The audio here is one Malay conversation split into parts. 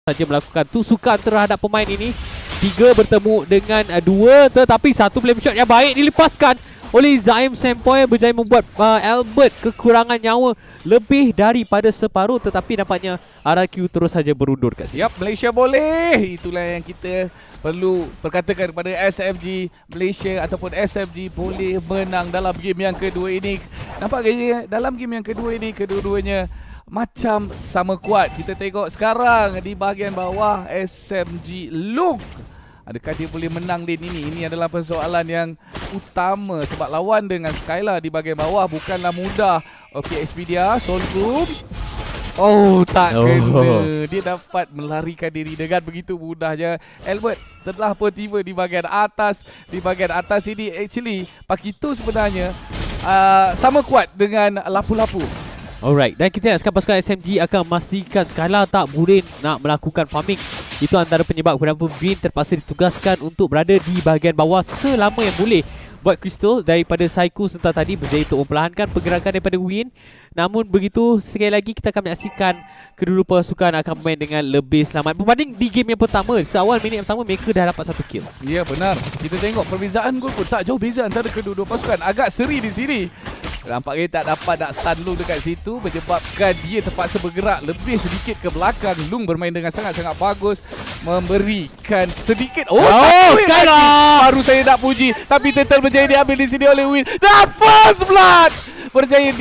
saja melakukan tusukan terhadap pemain ini. 3 bertemu dengan 2, tetapi satu flame shot yang baik dilepaskan oleh Zaim Sempoy, berjaya membuat Albert kekurangan nyawa lebih daripada separuh, tetapi nampaknya RRQ terus saja berundur kat sini. Yap, Malaysia boleh. Itulah yang kita perlu perkatakan kepada SMG. Malaysia ataupun SMG boleh menang dalam game yang kedua ini. Nampak gaya dalam game yang kedua ini kedua-duanya macam sama kuat. Kita tengok sekarang di bahagian bawah SMG Lung. Adakah dia boleh menang lane ini? Ini adalah persoalan yang utama sebab lawan dengan Skylar di bahagian bawah bukanlah mudah. Okey, Expedia, Soul Group. Oh, tak kena. Dia dapat melarikan diri dengan begitu mudahnya. Albert telah pun tiba di bahagian atas. Di bahagian atas ini actually Pakito sebenarnya sama kuat dengan Lapu-Lapu. Alright, dan kita lihat sekarang pasukan SMG akan memastikan Skylar tak boleh nak melakukan farming. Itu antara penyebab kenapa Vin terpaksa ditugaskan untuk berada di bahagian bawah selama yang boleh. Buat Crystal daripada Psycho sebentar tadi berjaya untuk memperlahankan pergerakan daripada Win. Namun begitu, sekali lagi kita akan menyaksikan kedua pasukan akan bermain dengan lebih selamat berbanding di game yang pertama. Seawal minit pertama mereka dah dapat 1 kill. Ya, benar. Kita tengok perbezaan gol pun tak jauh beza antara kedua-dua pasukan. Agak seri di sini. Nampaknya tak dapat nak stun Lung dekat situ, menyebabkan dia terpaksa bergerak lebih sedikit ke belakang. Lung bermain dengan sangat-sangat bagus, memberikan sedikit. Skylar! Baru saya nak puji, tapi Turtle berjaya diambil di sini oleh Win. Dan first blood berjaya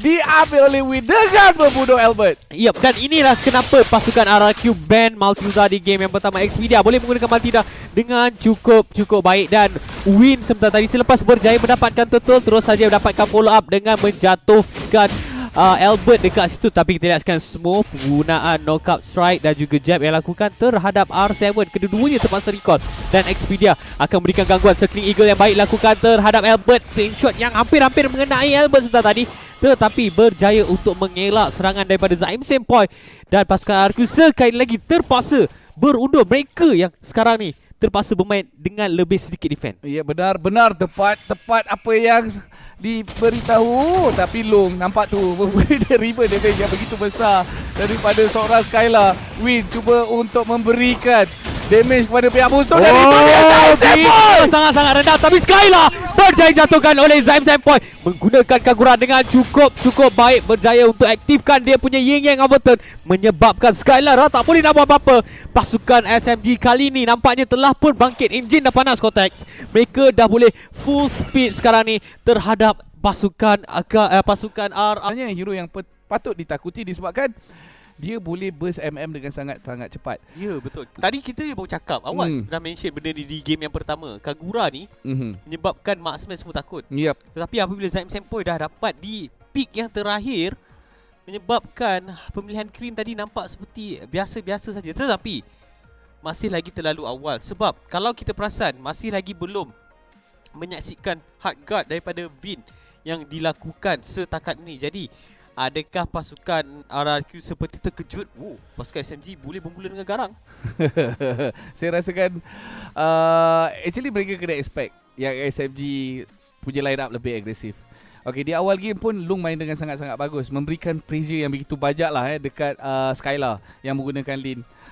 diambil oleh Win dengan membunuh Albert. Yep, dan inilah kenapa pasukan RRQ ban Maltuza di game yang pertama. Expedia boleh menggunakan Maltida dengan cukup baik, dan Win sebentar tadi selepas berjaya mendapatkan Turtle terus saja mendapatkan follow up dengan menjatuhkan Albert dekat situ. Tapi kita lihat sekarang Smooth penggunaan knockout strike dan juga jab yang lakukan terhadap R7. Kedua-duanya terpaksa recall, dan Expedia akan memberikan gangguan. Circling Eagle yang baik lakukan terhadap Albert. Frame shot yang hampir-hampir mengenai Albert sebentar tadi, tetapi berjaya untuk mengelak serangan daripada Zaim Sempoy. Dan pasukan RRQ sekali lagi terpaksa berundur. Mereka yang sekarang ni terpaksa bermain dengan lebih sedikit defend. Ya, benar tepat apa yang diberitahu. Tapi Lung nampak tu memberi deriva damage yang begitu besar daripada seorang Skylar. Win cuba untuk memberikan damage kepada pihak musuh dari sangat-sangat rendah, tapi Skylar berjaya jatuhkan oleh Zaim Sempoy menggunakan kangguran dengan cukup baik, berjaya untuk aktifkan dia punya Yin Yang Overturn, menyebabkan Skylar tak boleh nak buat apa-apa. Pasukan SMG kali ni nampaknya telah pun bangkit, enjin dah panas Cortex. Mereka dah boleh full speed sekarang ni terhadap pasukan R. Hanya hero yang patut ditakuti disebabkan dia boleh burst MM dengan sangat-sangat cepat. Ya, betul. Tadi kita baru cakap, awak dah mention benda ni di game yang pertama. Kagura ni menyebabkan marksman semua takut. Yep. Tetapi apabila Zaim Sempoy dah dapat di peak yang terakhir, menyebabkan pemilihan Kryn tadi nampak seperti biasa-biasa saja. Tetapi masih lagi terlalu awal. Sebab kalau kita perasan, masih lagi belum menyaksikan hard guard daripada Vin yang dilakukan setakat ini. Jadi adakah pasukan RRQ seperti terkejut? Pasukan SMG boleh bermula dengan garang. Saya rasakan actually mereka kena expect yang SMG punya line up lebih agresif. Okay, di awal game pun Lung main dengan sangat-sangat bagus, memberikan pressure yang begitu banyak lah dekat Skylar yang menggunakan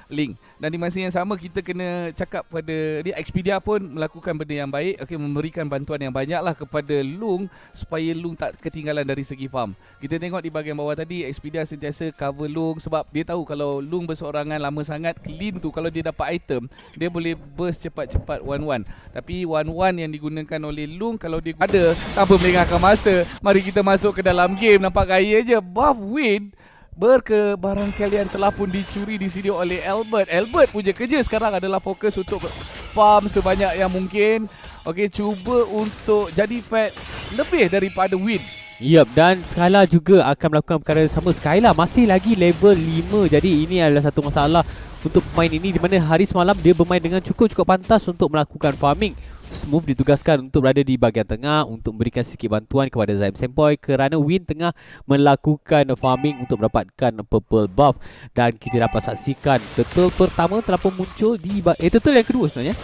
Link. Dan di masa yang sama kita kena cakap pada dia, Expedia pun melakukan benda yang baik. Okay, memberikan bantuan yang banyak lah kepada Lung supaya Lung tak ketinggalan dari segi farm. Kita tengok di bahagian bawah tadi, Expedia sentiasa cover Lung sebab dia tahu kalau Lung berseorangan lama sangat, clean tu kalau dia dapat item, dia boleh burst cepat-cepat 1-1. Tapi 1-1 yang digunakan oleh Lung, kalau dia ada tanpa melengahkan masa, mari kita masuk ke dalam game. Nampak gaya je buff Win berkebarangkalian telah pun dicuri di sini oleh Albert. Albert punya kerja sekarang adalah fokus untuk farm sebanyak yang mungkin. Okey, cuba untuk jadi fat lebih daripada Win. Yep, dan Skylar juga akan melakukan perkara sama. Skylar masih lagi level 5. Jadi ini adalah satu masalah untuk pemain ini, di mana hari semalam dia bermain dengan cukup pantas untuk melakukan farming. Smooth ditugaskan untuk berada di bahagian tengah untuk memberikan sedikit bantuan kepada Zaim Sempoy kerana Win tengah melakukan farming untuk mendapatkan purple buff. Dan kita dapat saksikan Turtle pertama telah pun muncul di Turtle yang kedua sebenarnya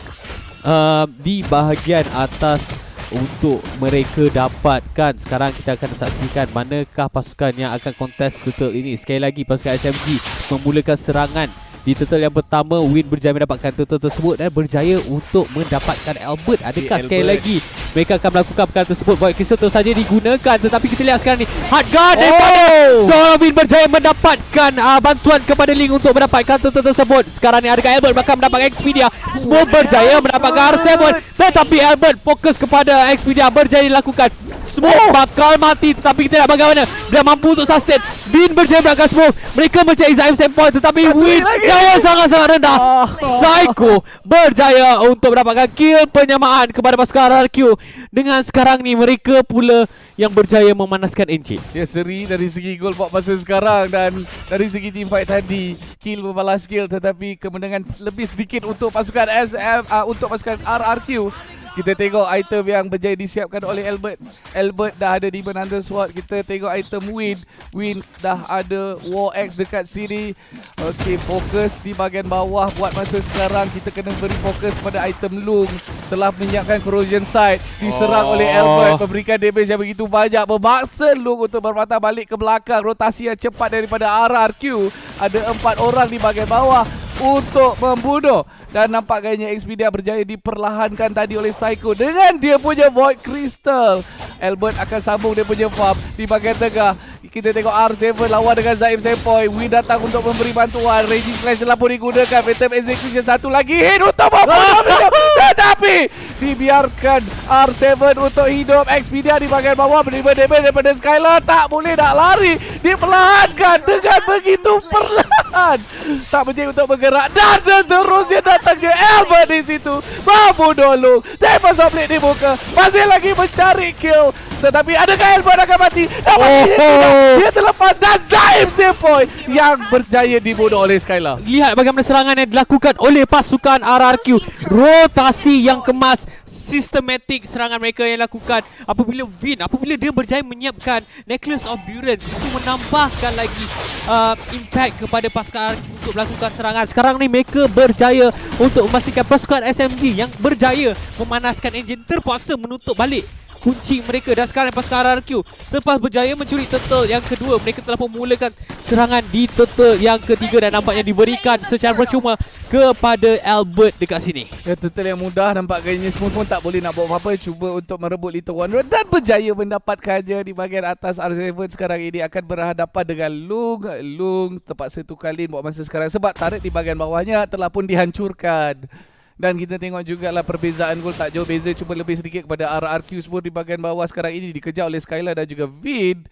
di bahagian atas untuk mereka dapatkan. Sekarang kita akan saksikan manakah pasukan yang akan kontes Turtle ini. Sekali lagi pasukan SMG memulakan serangan Di turtle yang pertama, Win berjaya mendapatkan turtle tersebut dan berjaya untuk mendapatkan Albert. Adakah sekali lagi mereka akan melakukan perkara tersebut? Void Crystal terus saja digunakan, tetapi kita lihat sekarang ni hard guard daripada seorang Win berjaya mendapatkan bantuan kepada Link untuk mendapatkan turtle tersebut. Sekarang ni adakah Albert bakal mendapatkan Expedia? Smoke berjaya mendapatkan R7, tetapi Albert fokus kepada Expedia, berjaya dilakukan. Smoke bakal mati, tetapi kita lihat bagaimana dia mampu untuk sustain. Bin berjaya mendapatkan Smoke. Mereka mencari Zaim Sempoy, tetapi Win jaya sangat-sangat rendah. Psycho berjaya untuk mendapatkan kill penyamaan kepada pasukan RRQ. Dengan sekarang ni mereka pula yang berjaya memanaskan NJ. Dia seri dari segi gol buat masa sekarang, dan dari segi team fight tadi kill berbalas kill, tetapi kemenangan lebih sedikit untuk pasukan SF, untuk pasukan RRQ. Kita tengok item yang berjaya disiapkan oleh Albert. Albert dah ada Demon Hunter Sword. Kita tengok item Win. Win dah ada War Axe dekat sini. Okey, fokus di bahagian bawah buat masa sekarang. Kita kena beri fokus pada item Lung. Telah menyiapkan Corrosion Sight. Diserang oleh Albert. Memberikan damage yang begitu banyak. Memaksa Lung untuk berpatah balik ke belakang. Rotasi yang cepat daripada RRQ. Ada 4 orang di bahagian bawah untuk membunuh. Dan nampaknya Expedia berjaya diperlahankan tadi oleh Psycho dengan dia punya Void Crystal. Albert akan sambung dia punya farm di bahagian tengah. Kita tengok R7 lawan dengan Zaim Sempoy. Win datang untuk memberi bantuan. Raging Slash telah pun digunakan. Phantom Execution satu lagi hit untuk membunuh. Tetapi dibiarkan R7 untuk hidup. Expedia di bahagian bawah menerima damage daripada Skylar. Tak boleh nak lari. Diperlahankan dengan begitu perlahan. Tak menjadi untuk bergerak. Dan seterusnya datangnya Albert di situ. Membunuh Lung. Tempest of Blade dibuka. Masih lagi mencari kill. Tetapi adakah Albert akan mati? Dia terlepas dan Zaim Sempoy yang berjaya dibunuh oleh Skylar. Lihat bagaimana serangan yang dilakukan oleh pasukan RRQ. Rotasi yang kemas, sistematik serangan mereka yang lakukan. Apabila dia berjaya menyiapkan Necklace of Durance, itu menambahkan lagi impact kepada pasukan RRQ untuk melakukan serangan. Sekarang ni mereka berjaya untuk memastikan pasukan SMG yang berjaya memanaskan enjin terpaksa menutup balik kunci mereka. Dan sekarang pasukan RRQ selepas berjaya mencuri turtle yang kedua, mereka telah memulakan serangan di turtle yang ketiga dan nampaknya diberikan secara percuma kepada Albert dekat sini. Ya, turtle yang mudah, nampaknya semua pun tak boleh nak buat apa-apa. Cuba untuk merebut Little Wonder dan berjaya mendapatkannya di bahagian atas. R7 sekarang ini akan berhadapan dengan Lung. Lung terpaksa tukalin buat masa sekarang sebab turret di bahagian bawahnya telah pun dihancurkan. Dan kita tengok juga lah perbezaan gol tak jauh beza, cuma lebih sedikit kepada RRQ semua di bahagian bawah sekarang ini dikejar oleh Skylar dan juga Vid.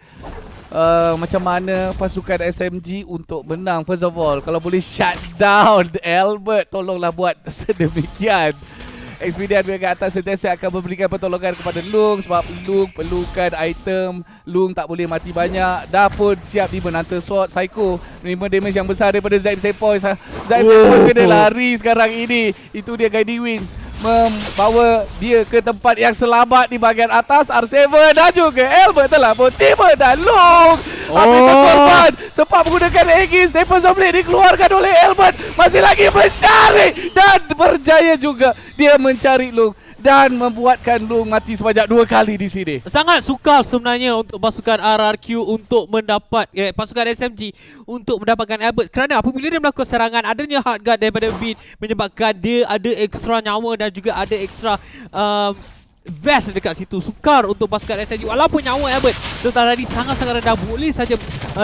Macam mana pasukan SMG untuk menang? First of all, kalau boleh shut down Albert, tolonglah buat sedemikian. Expedia di atas sentiasa akan memberikan pertolongan kepada Lung sebab Lung perlukan item. Lung tak boleh mati banyak. Dah pun siap di menantu sword. Psycho menerima damage yang besar daripada Zaim Sempoy. Zaim Sempoy kena lari sekarang ini. Itu dia Guiding Wind membawa dia ke tempat yang selamat di bahagian atas. R7 dan juga Albert telah pun tiba dan Lung habis terkorban sempat menggunakan Aegis. Tempest of Blade dikeluarkan oleh Albert. Masih lagi mencari dan berjaya juga dia mencari Lung dan membuatkan Lung mati sebanyak 2 kali di sini. Sangat sukar sebenarnya untuk pasukan RRQ untuk mendapat pasukan SMG untuk mendapatkan Albert, kerana apabila dia melakukan serangan, adanya hard guard daripada Vid menyebabkan dia ada ekstra nyawa dan juga ada ekstra vest dekat situ. Sukar untuk pasukan SMG walaupun nyawa Albert setelah tadi sangat-sangat rendah, boleh saja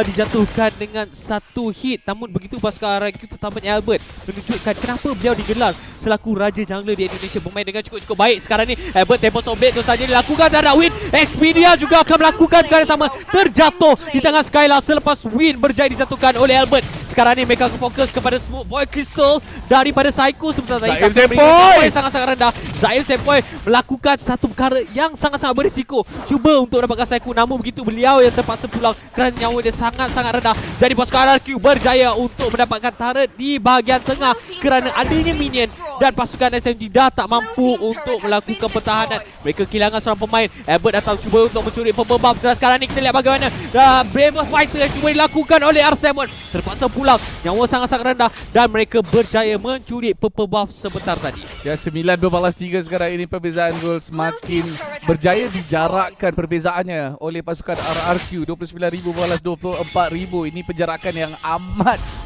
dijatuhkan dengan satu hit. Namun begitu pasukan RRQ terutamanya Albert menunjukkan kenapa beliau digelar selaku Raja Jungler di Indonesia, bermain dengan cukup baik. Sekarang ni Albert Tempest of Blade tu saja dilakukan terhadap Win. Expedia juga akan melakukan perkara sama, terjatuh di tangan Skylar selepas Win berjaya dijatuhkan oleh Albert. Sekarang ni mereka akan fokus kepada Smoke Void Crystal daripada Psycho sebentar tadi. Zaim Sempoy sangat-sangat rendah. Zaim Sempoy melakukan satu perkara yang sangat-sangat berisiko, cuba untuk dapatkan Psycho, namun begitu beliau yang terpaksa pulang kerana nyawa dia sangat-sangat rendah. Jadi pasukan RRQ berjaya untuk mendapatkan turret di bahagian tengah kerana adanya minion dan pasukan SMG dah tak mampu untuk melakukan pertahanan. Mereka kehilangan seorang pemain. Albert datang cuba untuk mencuri pembuff. Dan sekarang ni kita lihat bagaimana Brave Fighter yang cuba dilakukan oleh R7 terpaksa pulang, nyawa sangat-sangat rendah dan mereka berjaya mencuri purple buff sebentar tadi. Ya, 9 berbalas 3 3 sekarang ini. Perbezaan gol semakin berjaya dijarakkan perbezaannya oleh pasukan RRQ. 29,000 balas 24,000. Ini penjarakan yang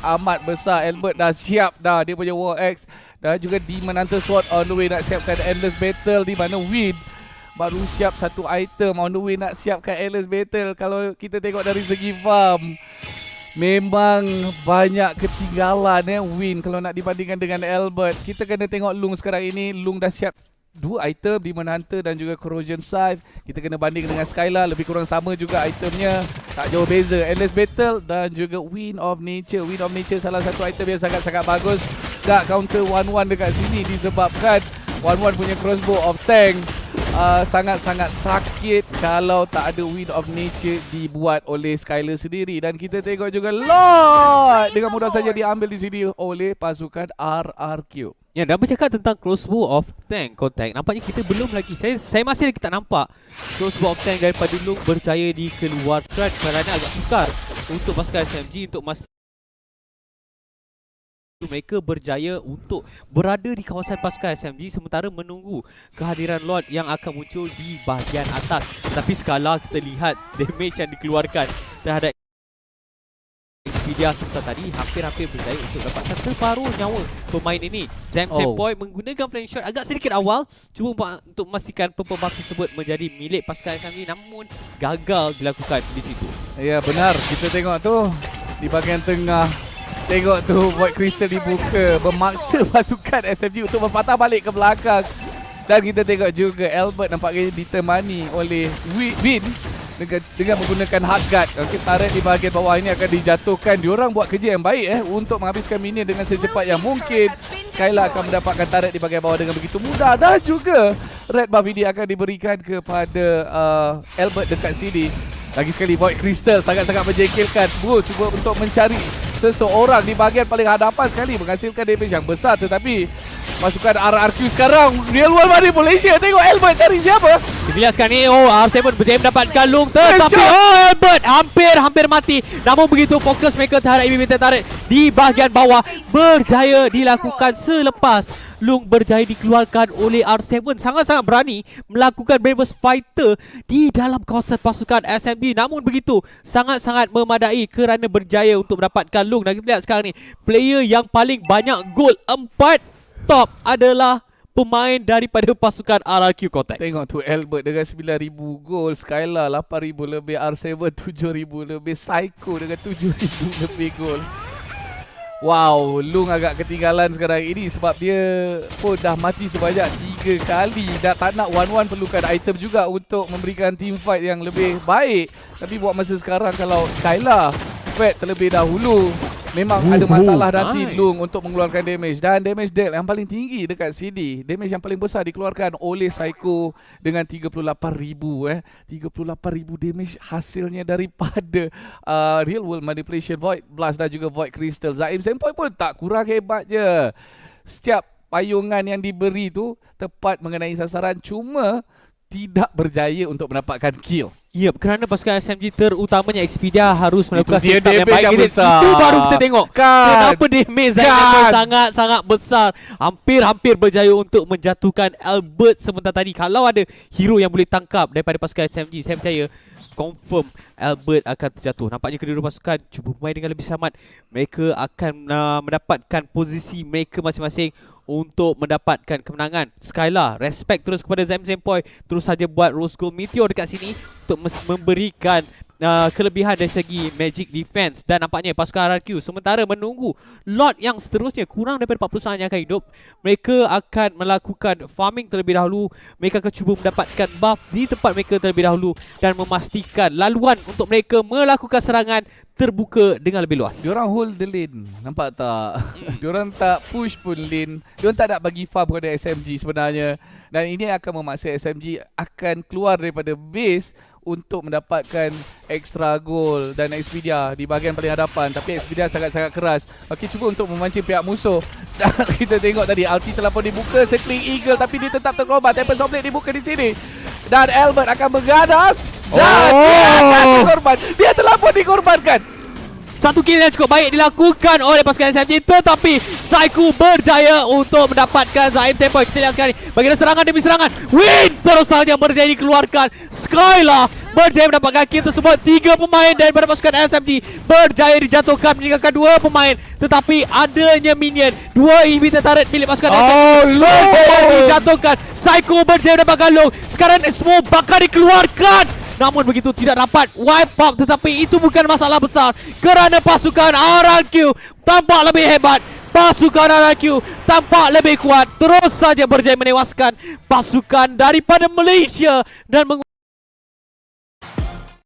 amat besar. Albert dah siap dah dia punya War Axe. Dan juga Demon Hunter Sword on the way nak siapkan Endless Battle, di mana Win baru siap satu item on the way nak siapkan Endless Battle. Kalau kita tengok dari segi farm, memang banyak ketinggalan Win kalau nak dibandingkan dengan Albert. Kita kena tengok Lung sekarang ini. Lung dah siap 2 item, Demon Hunter dan juga Corrosion Scythe. Kita kena banding dengan Skylar, lebih kurang sama juga itemnya, tak jauh beza. Endless Battle dan juga Wind of Nature. Wind of Nature salah satu item yang sangat-sangat bagus. Tak counter 1-1 dekat sini disebabkan 1-1 punya crossbow of tank sangat-sangat sakit kalau tak ada Wind of Nature dibuat oleh Skylar sendiri. Dan kita tengok juga Lord dengan mudah saja diambil di sini oleh pasukan RRQ. Ya, dan bercakap tentang crossbow of tank contact, nampaknya kita belum lagi, saya masih lagi tak nampak crossbow of tank daripada Lung berjaya dikeluarkan kerana agak sukar untuk pasukan SMG untuk memastikan mereka berjaya untuk berada di kawasan pasukan SMG sementara menunggu kehadiran Lord yang akan muncul di bahagian atas. Tapi skala kita lihat damage yang dikeluarkan terhadap Expedia sebentar tadi hampir-hampir berjaya untuk dapatkan separuh nyawa pemain ini. Zamboy menggunakan flank shot agak sedikit awal cuba untuk memastikan pembunuh tersebut menjadi milik pasukan SMG, namun gagal dilakukan di situ. Ya benar, kita tengok tu di bahagian tengah. Tengok tu Void Crystal dibuka, memaksa pasukan SMG untuk berpatah balik ke belakang. Dan kita tengok juga Albert nampaknya ditemani oleh Win dengan menggunakan hard guard. Okey, turret di bahagian bawah ini akan dijatuhkan. Diorang buat kerja yang baik untuk menghabiskan minion dengan secepat yang mungkin. Skylar akan mendapatkan turret di bahagian bawah dengan begitu mudah. Dan juga red buff ini akan diberikan kepada Albert dekat sini. Lagi sekali Void Crystal sangat-sangat menjengkelkan. Bro cuba untuk mencari seseorang di bahagian paling hadapan sekali, menghasilkan damage yang besar. Tetapi pasukan RRQ sekarang real world manipulation. Tengok Albert cari siapa. Kita lihat sekarang ni, R7 berjaya mendapatkan Lung, tetapi Albert hampir mati. Namun begitu fokus mereka terhadap elevated turret di bahagian bawah berjaya dilakukan selepas Lung berjaya dikeluarkan oleh R7. Sangat-sangat berani melakukan Bravos Fighter di dalam kawasan pasukan SMG. Namun begitu sangat-sangat memadai kerana berjaya untuk mendapatkan Lung. Dan kita lihat sekarang ni, player yang paling banyak gol 4 top adalah pemain daripada pasukan RRQ Cortex. Tengok tu Albert dengan 9,000 gol, Skylar 8,000 lebih, R7 7,000 lebih, Psycho dengan 7,000 lebih gol. Wow, Lung agak ketinggalan sekarang ini sebab dia pun dah mati sebanyak 3 kali. Dan tak nak 1-1 perlukan item juga untuk memberikan team fight yang lebih baik. Tapi buat masa sekarang kalau Skylar fight terlebih dahulu, memang ada masalah nanti Lung untuk mengeluarkan damage. Dan damage dealt yang paling tinggi dekat CD, damage yang paling besar dikeluarkan oleh Psycho dengan 38,000 38,000 damage hasilnya daripada real world manipulation, Void Blast dan juga Void Crystal. Zaim Senpoi pun tak kurang hebat je. Setiap payungan yang diberi tu tepat mengenai sasaran, cuma tidak berjaya untuk mendapatkan kill. Ya, kerana pasukan SMG terutamanya Expedia harus melakukan dia setup yang damage baik. yang besar. Itu baru kita tengok kenapa damage Kan. sangat-sangat besar. Hampir berjaya untuk menjatuhkan Albert sebentar tadi. Kalau ada hero yang boleh tangkap daripada pasukan SMG, saya percaya confirm Albert akan terjatuh. Nampaknya kedua pasukan cuba bermain dengan lebih selamat. Mereka akan mendapatkan posisi mereka masing-masing untuk mendapatkan kemenangan. Skylar respect terus kepada Zamboy, terus saja buat Rose Gold Meteor dekat sini untuk memberikan kelebihan dari segi magic defense. Dan nampaknya pasukan RRQ sementara menunggu lot yang seterusnya kurang daripada 40 saat yang akan hidup. Mereka akan melakukan farming terlebih dahulu. Mereka akan cuba mendapatkan buff di tempat mereka terlebih dahulu dan memastikan laluan untuk mereka melakukan serangan terbuka dengan lebih luas. Diorang hold the lane, nampak tak? Diorang tak push pun lane. Diorang tak nak bagi farm kepada SMG sebenarnya. Dan ini akan memaksa SMG akan keluar daripada base untuk mendapatkan extra goal dan Expedia di bahagian paling hadapan. Tapi Expedia sangat-sangat keras. Okey, cuba untuk memancing pihak musuh. Dan kita tengok tadi ulti telah pun dibuka, Circling Eagle, tapi dia tetap terkorban. Tempest of Blade dibuka di sini. Dan Albert akan mengganas. Dan dia akan dikorban. Dia telah pun dikorbankan. Satu kill yang cukup baik dilakukan oleh pasukan SMG, tetapi Psycho berjaya untuk mendapatkan Zaim Tempoy. Kita lihat sekali bagaimana serangan demi serangan. Win terus saja berjaya dikeluarkan. Skylar berjaya mendapatkan kill tersebut. 3 pemain daripada pasukan SMG berjaya dijatuhkan, meninggalkan 2 pemain. Tetapi adanya minion, 2 inhibitor turret milik pasukan SMG berjaya dijatuhkan. Psycho berjaya mendapatkan long. Sekarang semua bakal dikeluarkan. Namun begitu tidak dapat wipe out, tetapi itu bukan masalah besar kerana pasukan RRQ tampak lebih hebat. Pasukan RRQ tampak lebih kuat, terus saja berjaya menewaskan pasukan daripada Malaysia dan